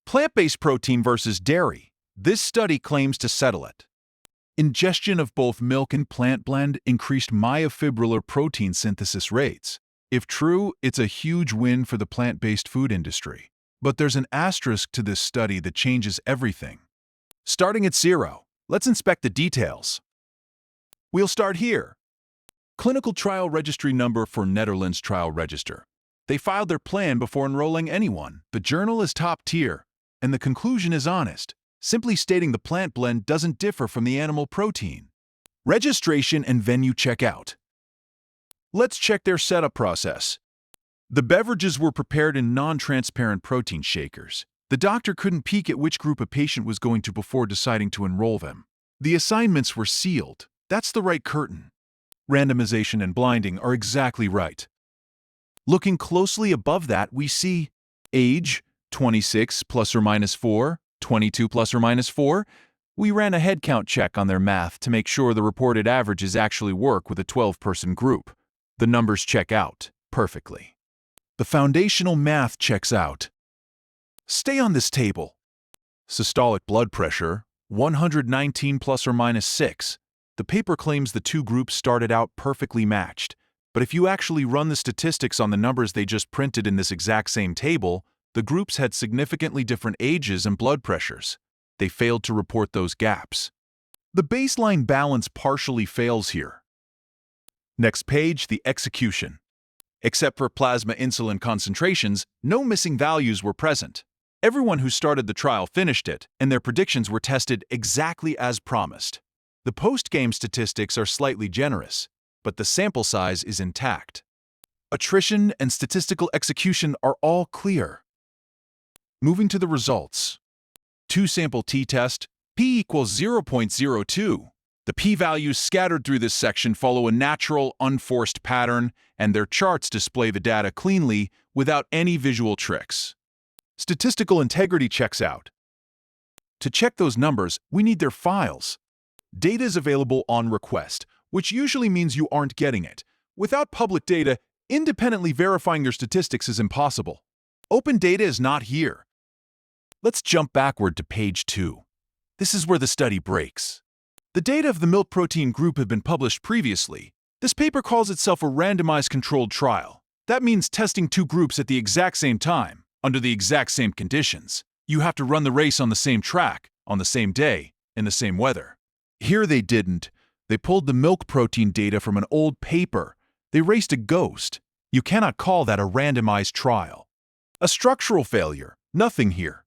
Plant-based protein versus dairy. This study claims to settle it. Ingestion of both milk and plant blend increased myofibrillar protein synthesis rates. If true, it's a huge win for the plant-based food industry. But there's an asterisk to this study that changes everything. Starting at 0, let's inspect the details. We'll start here. Clinical trial registry number for Netherlands trial register. They filed their plan before enrolling anyone. The journal is top tier, and the conclusion is honest, simply stating the plant blend doesn't differ from the animal protein. Registration and venue checkout. Let's check their setup process. The beverages were prepared in non-transparent protein shakers. The doctor couldn't peek at which group a patient was going to before deciding to enroll them. The assignments were sealed. That's the right curtain. Randomization and blinding are exactly right. Looking closely above that, we see age, 26 plus or minus 4, 22 plus or minus 4. We ran a head count check on their math to make sure the reported averages actually work with a 12-person group. The numbers check out perfectly. The foundational math checks out. Stay on this table. Systolic blood pressure, 119 plus or minus 6. The paper claims the two groups started out perfectly matched, but if you actually run the statistics on the numbers they just printed in this exact same table, the groups had significantly different ages and blood pressures. They failed to report those gaps. The baseline balance partially fails here. Next page, the execution. Except for plasma insulin concentrations, no missing values were present. Everyone who started the trial finished it, and their predictions were tested exactly as promised. The post-game statistics are slightly generous, but the sample size is intact. Attrition and statistical execution are all clear. Moving to the results. Two-sample t-test, p equals 0.02. The p-values scattered through this section follow a natural, unforced pattern, and their charts display the data cleanly without any visual tricks. Statistical integrity checks out. To check those numbers, we need their files. Data is available on request, which usually means you aren't getting it. Without public data, independently verifying your statistics is impossible. Open data is not here. Let's jump backward to page 2. This is where the study breaks. The data of the milk protein group have been published previously. This paper calls itself a randomized controlled trial. That means testing two groups at the exact same time, under the exact same conditions. You have to run the race on the same track, on the same day, in the same weather. Here they didn't. They pulled the milk protein data from an old paper. They raced a ghost. You cannot call that a randomized trial. A structural failure. Nothing here.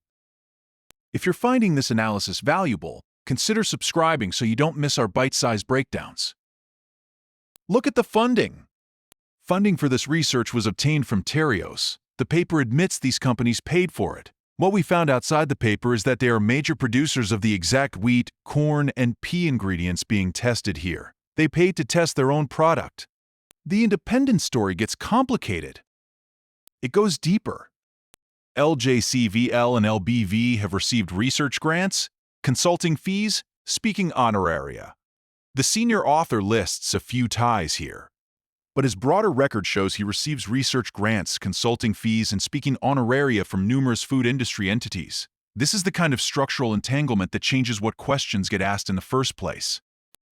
If you're finding this analysis valuable, consider subscribing so you don't miss our bite-sized breakdowns. Look at the funding. Funding for this research was obtained from Terios. The paper admits these companies paid for it. What we found outside the paper is that they are major producers of the exact wheat, corn, and pea ingredients being tested here. They paid to test their own product. The independent story gets complicated. It goes deeper. LJCVL and LBV have received research grants, consulting fees, speaking honoraria. The senior author lists a few ties here, but his broader record shows he receives research grants, consulting fees, and speaking honoraria from numerous food industry entities. This is the kind of structural entanglement that changes what questions get asked in the first place.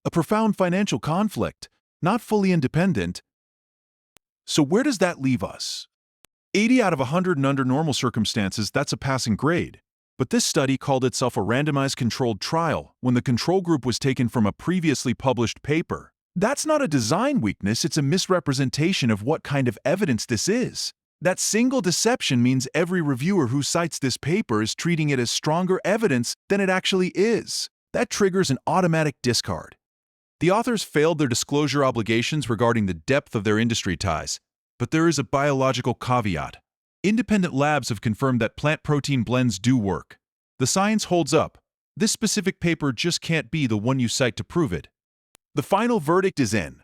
A profound financial conflict, not fully independent. So where does that leave us? 80 out of 100 and under normal circumstances, that's a passing grade. But this study called itself a randomized controlled trial when the control group was taken from a previously published paper. That's not a design weakness, it's a misrepresentation of what kind of evidence this is. That single deception means every reviewer who cites this paper is treating it as stronger evidence than it actually is. That triggers an automatic discard. The authors failed their disclosure obligations regarding the depth of their industry ties, but there is a biological caveat. Independent labs have confirmed that plant protein blends do work. The science holds up. This specific paper just can't be the one you cite to prove it. The final verdict is in.